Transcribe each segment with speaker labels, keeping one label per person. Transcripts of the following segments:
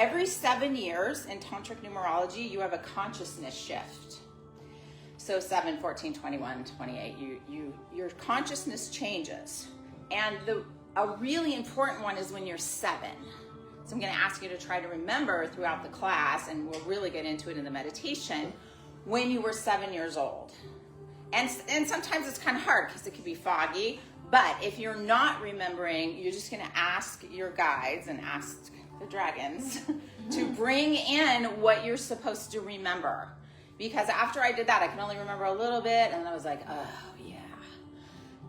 Speaker 1: every 7 years in tantric numerology, you have a consciousness shift. So 7, 14, 21, 28, your consciousness changes. And a really important one is when you're 7. So I'm going to ask you to try to remember throughout the class, and we'll really get into it in the meditation, when you were 7 years old. And sometimes it's kind of hard because it can be foggy, but if you're not remembering, you're just going to ask your guides and ask the dragons to bring in what you're supposed to remember. Because after I did that, I can only remember a little bit, and I was like, oh, yeah.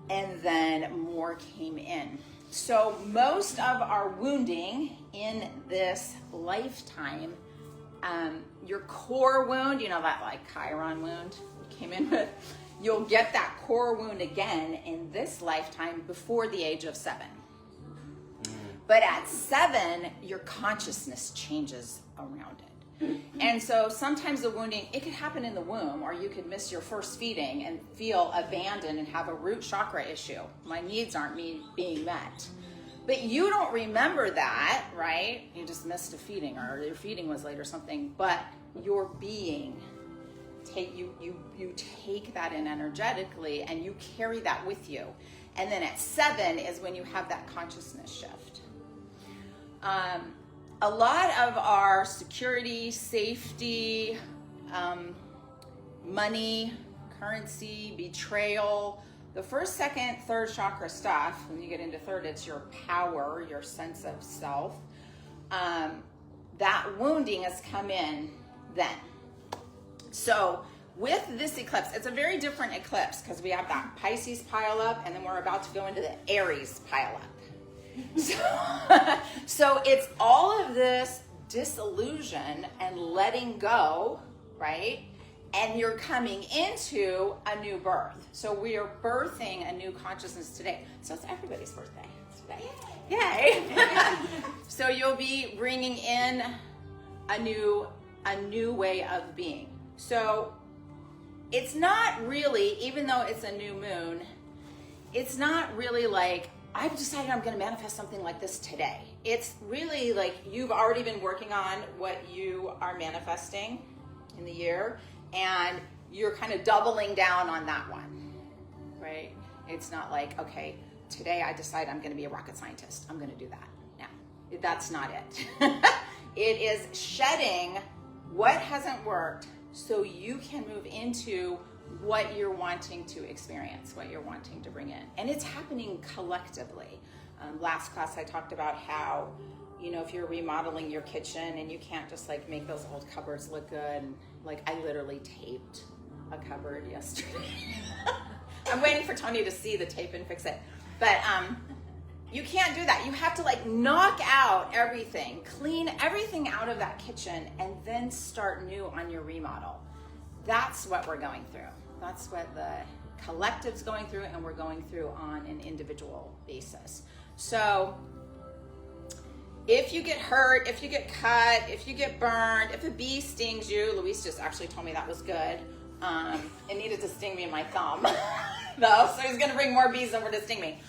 Speaker 1: And then more came in. So most of our wounding in this lifetime, your core wound, you know, that like Chiron wound we came in with, you'll get that core wound again in this lifetime before the age of 7. But at 7, your consciousness changes around it. And so sometimes the wounding, it could happen in the womb, or you could miss your first feeding and feel abandoned and have a root chakra issue. My needs aren't being met. But you don't remember that, right? You just missed a feeding, or your feeding was late or something. But your being, you take that in energetically, and you carry that with you. And then at 7 is when you have that consciousness shift. A lot of our security, safety, money, currency, betrayal, the first, second, third chakra stuff, when you get into third, it's your power, your sense of self. That wounding has come in then. So with this eclipse, it's a very different eclipse because we have that Pisces pile up, and then we're about to go into the Aries pile up. So it's all of this disillusion and letting go, right? And you're coming into a new birth. So we are birthing a new consciousness today. So it's everybody's birthday today. Yay! So you'll be bringing in a new way of being. So it's not really, even though it's a new moon, it's not really like, I've decided I'm going to manifest something like this today. It's really like you've already been working on what you are manifesting in the year, and you're kind of doubling down on that one, right? It's not like, okay, today I decide I'm going to be a rocket scientist. I'm going to do that. No, that's not it. It is shedding what hasn't worked so you can move into what you're wanting to experience, what you're wanting to bring in. And it's happening collectively. Last class I talked about how, you know, if you're remodeling your kitchen and you can't just like make those old cupboards look good. Like I literally taped a cupboard yesterday. I'm waiting for Tony to see the tape and fix it. But you can't do that. You have to like knock out everything, clean everything out of that kitchen, and then start new on your remodel. That's what we're going through. That's what the collective's going through, and we're going through on an individual basis. So if you get hurt, if you get cut, if you get burned, if a bee stings you, Luis just actually told me that was good. It needed to sting me in my thumb, though, so he's going to bring more bees over to sting me.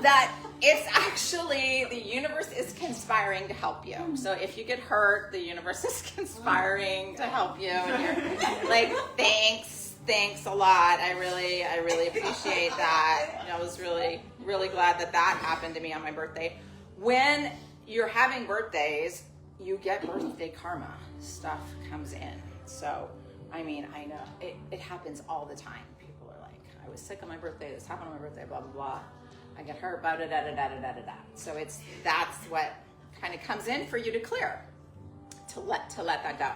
Speaker 1: That it's actually, the universe is conspiring to help you. So if you get hurt, the universe is conspiring to help you. And you're like, thanks a lot. I really appreciate that. I was really, really glad that happened to me on my birthday. When you're having birthdays, you get birthday karma. Stuff comes in. So, I mean, I know it happens all the time. People are like, I was sick on my birthday, this happened on my birthday, blah, blah, blah. I get hurt, blah, da, da, da, da, da, da, da. So that's what kind of comes in for you to clear, to let that go.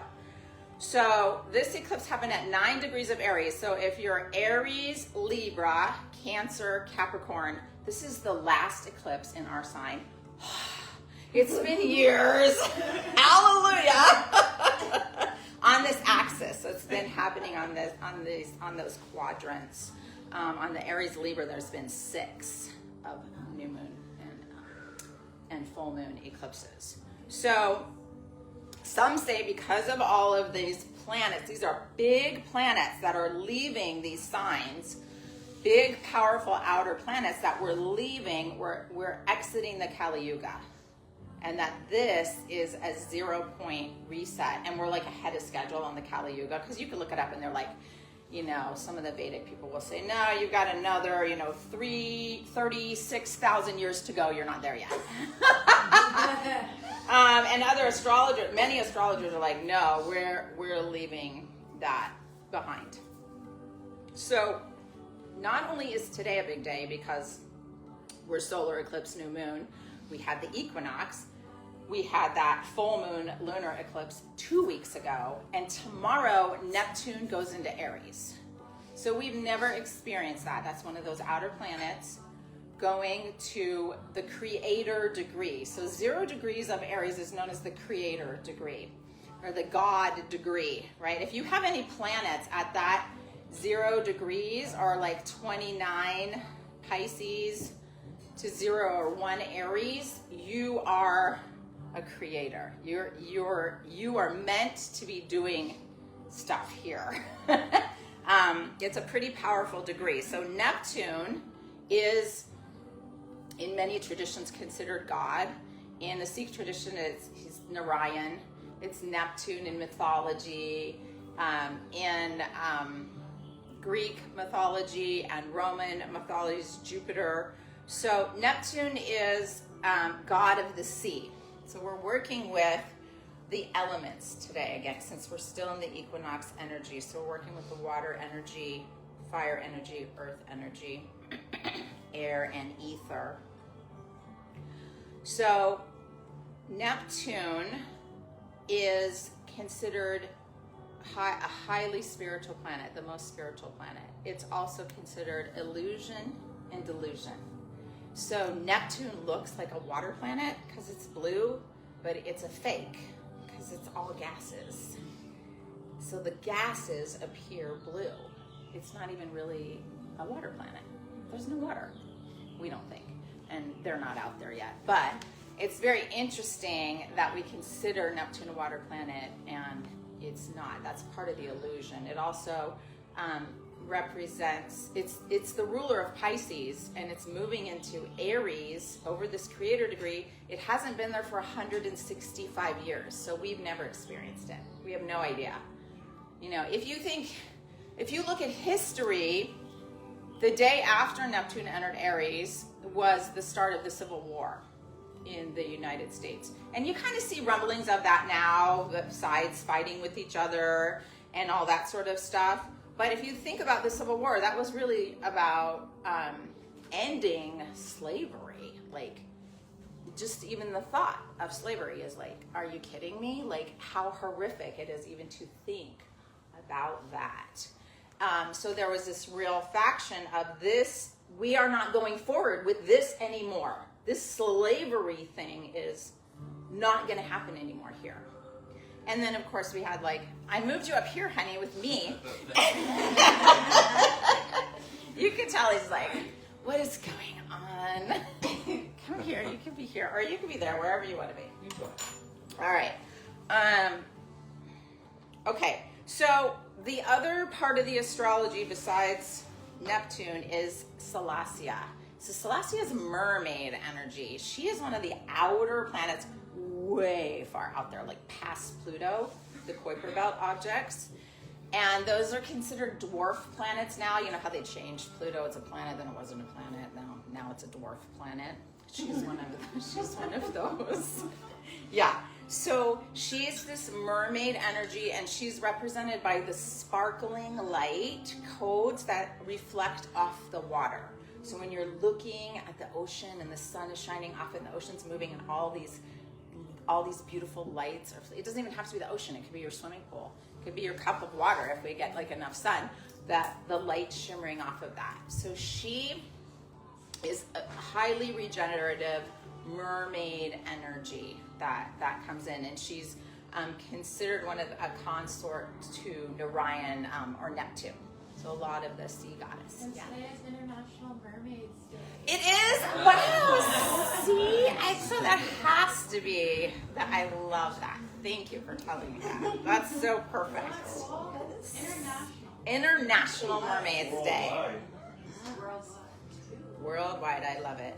Speaker 1: So this eclipse happened at 9 degrees of Aries. So if you're Aries, Libra, Cancer, Capricorn, this is the last eclipse in our sign. It's been years. Hallelujah. On this axis. So it's been happening on those quadrants. On the Aries Libra, there's been 6 of new moon and full moon eclipses. So some say because of all of these planets, these are big planets that are leaving these signs, big, powerful outer planets that we're leaving, we're exiting the Kali Yuga. and that this is a 0 point reset, and we're like ahead of schedule on the Kali Yuga, because you can look it up and they're like, you know, some of the Vedic people will say, no, you've got another, you know, 36,000 years to go. You're not there yet. And other astrologers, many astrologers are like, no, we're leaving that behind. So not only is today a big day because we're solar eclipse, new moon, we had the equinox, we had that full moon lunar eclipse 2 weeks ago, and tomorrow Neptune goes into Aries. So we've never experienced that. That's one of those outer planets going to the creator degree. So 0 degrees of Aries is known as the creator degree, or the God degree, right? If you have any planets at that 0 degrees, or like 29 Pisces to 0 or 1 Aries, you are a creator. You are meant to be doing stuff here. It's a pretty powerful degree. So Neptune is, in many traditions, considered God. In the Sikh tradition, he's Narayan. It's Neptune in mythology. In Greek mythology and Roman mythology is Jupiter. So Neptune is God of the sea. So we're working with the elements today, again, since we're still in the equinox energy. So we're working with the water energy, fire energy, earth energy, air, and ether. So Neptune is considered a highly spiritual planet, the most spiritual planet. It's also considered illusion and delusion. So Neptune looks like a water planet because it's blue, but it's a fake because it's all gases. So the gases appear blue. It's not even really a water planet. There's no water, we don't think, and they're not out there yet. But it's very interesting that we consider Neptune a water planet and it's not. That's part of the illusion. It also represents, it's the ruler of Pisces, and it's moving into Aries over this creator degree. It hasn't been there for 165 years, so we've never experienced it. We have no idea. You know, if you look at history, the day after Neptune entered Aries was the start of the Civil War in the United States. And you kind of see rumblings of that now, the sides fighting with each other and all that sort of stuff. But if you think about the Civil War, that was really about ending slavery. Like, just even the thought of slavery is like, are you kidding me? Like, how horrific it is even to think about that. So there was this real faction of this, we are not going forward with this anymore. This slavery thing is not going to happen anymore here. And then, of course, we had like, I moved you up here, honey, with me. You can tell he's like, what is going on? Come here, you can be here, or you can be there, wherever you want to be. All right. Okay, so the other part of the astrology besides Neptune is Celestia. So Celestia is mermaid energy. She is one of the outer planets, way far out there, like past Pluto, the Kuiper Belt objects. And those are considered dwarf planets now. You know how they changed Pluto, it's a planet, then it wasn't a planet, now it's a dwarf planet. She's one of those. Yeah, so she's this mermaid energy, and she's represented by the sparkling light codes that reflect off the water. So when you're looking at the ocean and the sun is shining off and the ocean's moving and all these beautiful lights, or it doesn't even have to be the ocean, it could be your swimming pool, it could be your cup of water if we get like enough sun, that the light shimmering off of that. So she is a highly regenerative mermaid energy that comes in, and she's considered one of a consort to Narayan or Neptune. So a lot of the sea goddess.
Speaker 2: And today is International Mermaids Day.
Speaker 1: It is? Wow. See? So that has to be, I love that. Thank you for telling me that. That's so perfect. International Mermaids Day.
Speaker 2: Worldwide.
Speaker 1: Worldwide, I love it.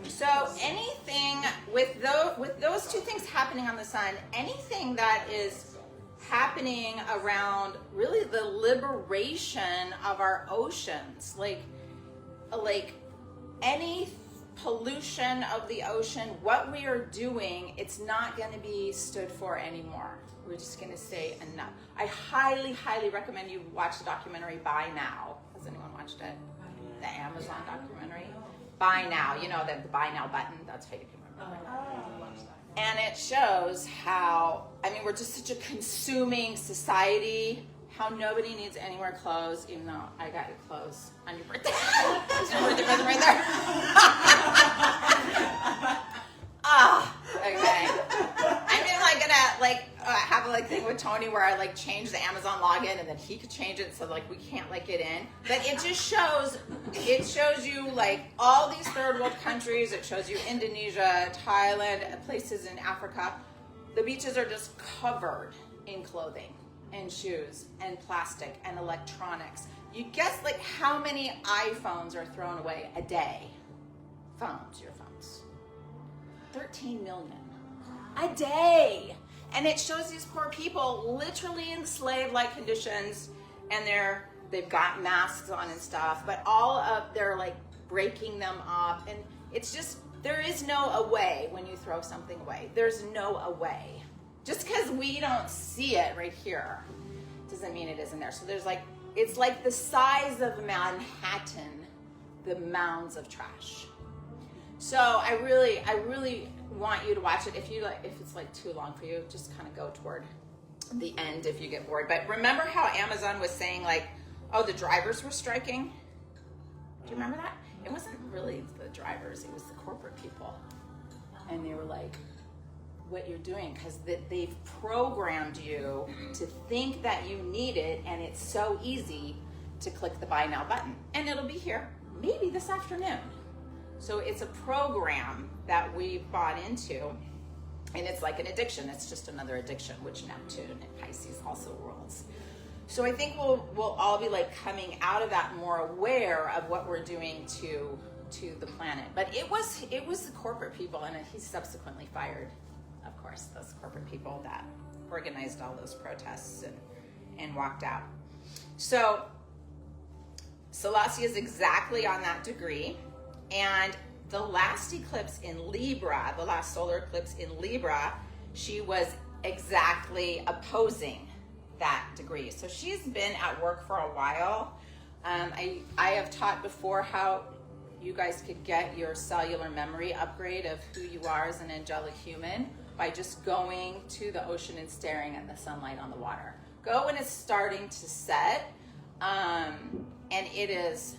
Speaker 1: So anything with those two things happening on the sun, anything that is happening around really the liberation of our oceans, like any pollution of the ocean, what we are doing, it's not going to be stood for anymore. We're just going to say enough. I highly, highly recommend you watch the documentary Buy Now. Has anyone watched it? The Amazon documentary. Buy Now. You know, the Buy Now button. That's how you can remember it. And it shows how, I mean, we're just such a consuming society, how nobody needs any more clothes, even though I got you clothes on your birthday. There's your birthday present right there. Okay. I'm gonna have a thing with Tony where I change the Amazon login and then he could change it so we can't get in. But it just shows you all these third world countries. It shows you Indonesia, Thailand, places in Africa. The beaches are just covered in clothing and shoes and plastic and electronics. You guess how many iPhones are thrown away a day? Your phones. 13 million a day. And it shows these poor people literally in slave-like conditions, and they've got masks on and stuff, but they're breaking them up, and it's just, there is no away when you throw something away. There's no away. Just because we don't see it right here doesn't mean it isn't there. So there's it's like the size of Manhattan, the mounds of trash. So I really want you to watch it. If it's too long for you, just kind of go toward the end if you get bored. But remember how Amazon was saying the drivers were striking? Do you remember that? It wasn't really the drivers, it was the corporate people. And they were what you're doing, because they've programmed you to think that you need it, and it's so easy to click the Buy Now button. And it'll be here maybe this afternoon. So it's a program that we bought into, and it's like an addiction. It's just another addiction, which Neptune and Pisces also rules. So I think we'll all be coming out of that more aware of what we're doing to the planet. But it was the corporate people, and he subsequently fired, of course, those corporate people that organized all those protests and walked out. So Selassie is exactly on that degree. And the last eclipse in Libra, the last solar eclipse in Libra, she was exactly opposing that degree. So she's been at work for a while. I have taught before how you guys could get your cellular memory upgrade of who you are as an angelic human by just going to the ocean and staring at the sunlight on the water. Go when it's starting to set, and it is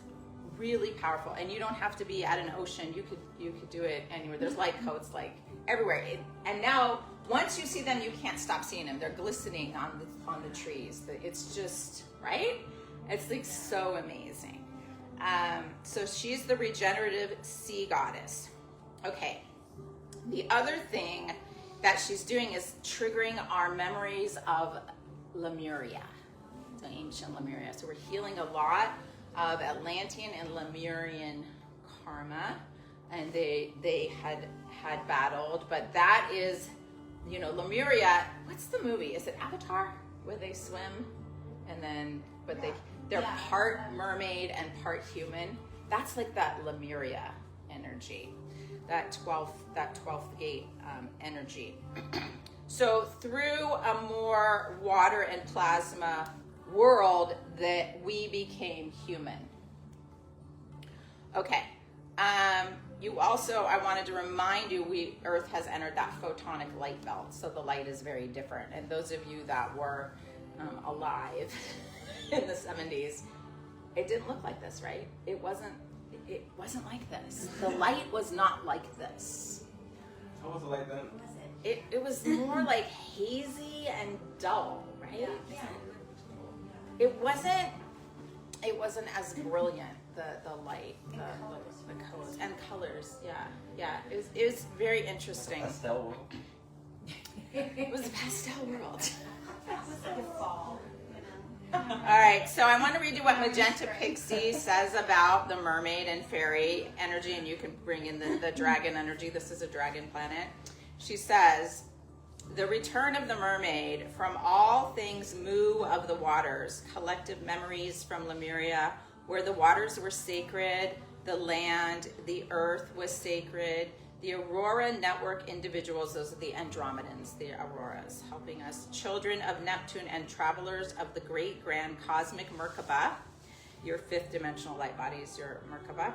Speaker 1: really powerful. And you don't have to be at an ocean. You could do it anywhere. There's light coats everywhere. And now once you see them, you can't stop seeing them. They're glistening on the trees. It's just right. It's so amazing. So she's the regenerative sea goddess. Okay. The other thing that she's doing is triggering our memories of Lemuria, the ancient Lemuria. So we're healing a lot of Atlantean and Lemurian karma, and they had battled, but that is, Lemuria. What's the movie? Is it Avatar, where they swim and then they're part mermaid and part human? That's that Lemuria energy, that 12th gate energy. So through a more water and plasma world that we became human. Okay. You also, I wanted to remind you, Earth has entered that photonic light belt, so the light is very different. And those of you that were alive in the 70s, it didn't look like this, right? It wasn't like this. The light was not like this.
Speaker 3: How was the light then?
Speaker 1: It was more hazy and dull, right?
Speaker 2: Yeah.
Speaker 1: It wasn't as brilliant, the light, the codes and colors. Yeah. It was very interesting.
Speaker 3: Pastel world.
Speaker 1: It was a pastel world.
Speaker 2: That was like a fall,
Speaker 1: All right, so I want to read you what Magenta Pixie says about the mermaid and fairy energy, and you can bring in the dragon energy. This is a dragon planet. She says, the return of the mermaid from all things moo of the waters, collective memories from Lemuria, where the waters were sacred, the land, the earth was sacred. The Aurora Network individuals, those are the Andromedans, the Auroras, helping us. Children of Neptune and travelers of the great grand cosmic Merkaba, your fifth dimensional light body is your Merkaba.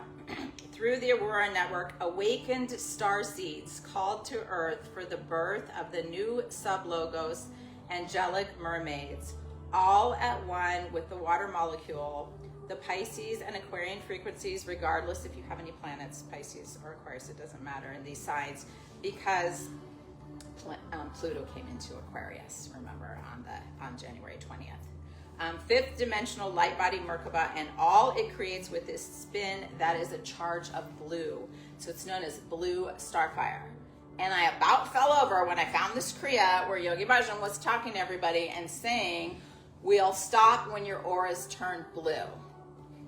Speaker 1: Through the Aurora Network, awakened star seeds called to earth for the birth of the new sub-logos, angelic mermaids, all at one with the water molecule, the Pisces and Aquarian frequencies, regardless if you have any planets, Pisces or Aquarius, it doesn't matter in these signs, because Pluto came into Aquarius, remember, on January 20th. Fifth dimensional light body Merkaba, and all it creates with this spin, that is a charge of blue. So it's known as blue starfire. And I about fell over when I found this Kriya where Yogi Bhajan was talking to everybody and saying, we'll stop when your auras turn blue.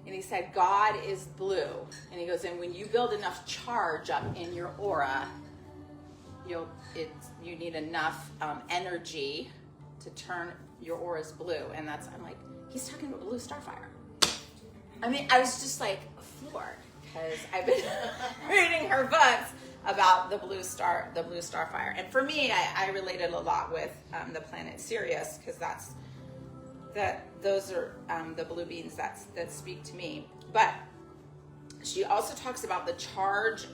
Speaker 1: And he said, God is blue. And he goes, and when you build enough charge up in your aura, you need enough energy to turn your auras blue. And I'm like, he's talking about blue starfire. I mean, I was just like floored because I've been reading her books about the blue starfire. And for me, I related a lot with the planet Sirius, because those are the blue beings that speak to me. But she also talks about the charge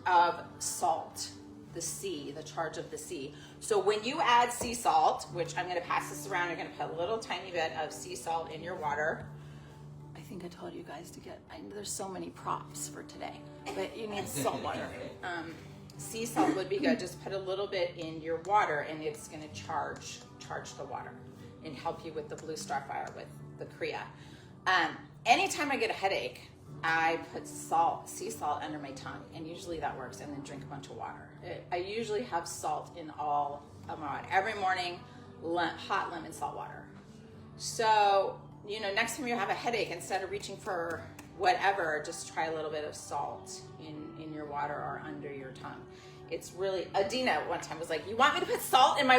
Speaker 1: of salt, the sea, the charge of the sea. So when you add sea salt, which I'm going to pass this around, you're going to put a little tiny bit of sea salt in your water. I think I told you guys to there's so many props for today, but you need salt water. Sea salt would be good. Just put a little bit in your water, and it's going to charge the water and help you with the blue starfire, with the Kriya. Anytime I get a headache, I put sea salt under my tongue, and usually that works, and then drink a bunch of water. I usually have salt in all of my water. Every morning, hot lemon salt water. So, next time you have a headache, instead of reaching for whatever, just try a little bit of salt in your water or under your tongue. It's really, Adina one time was like, you want me to put salt in my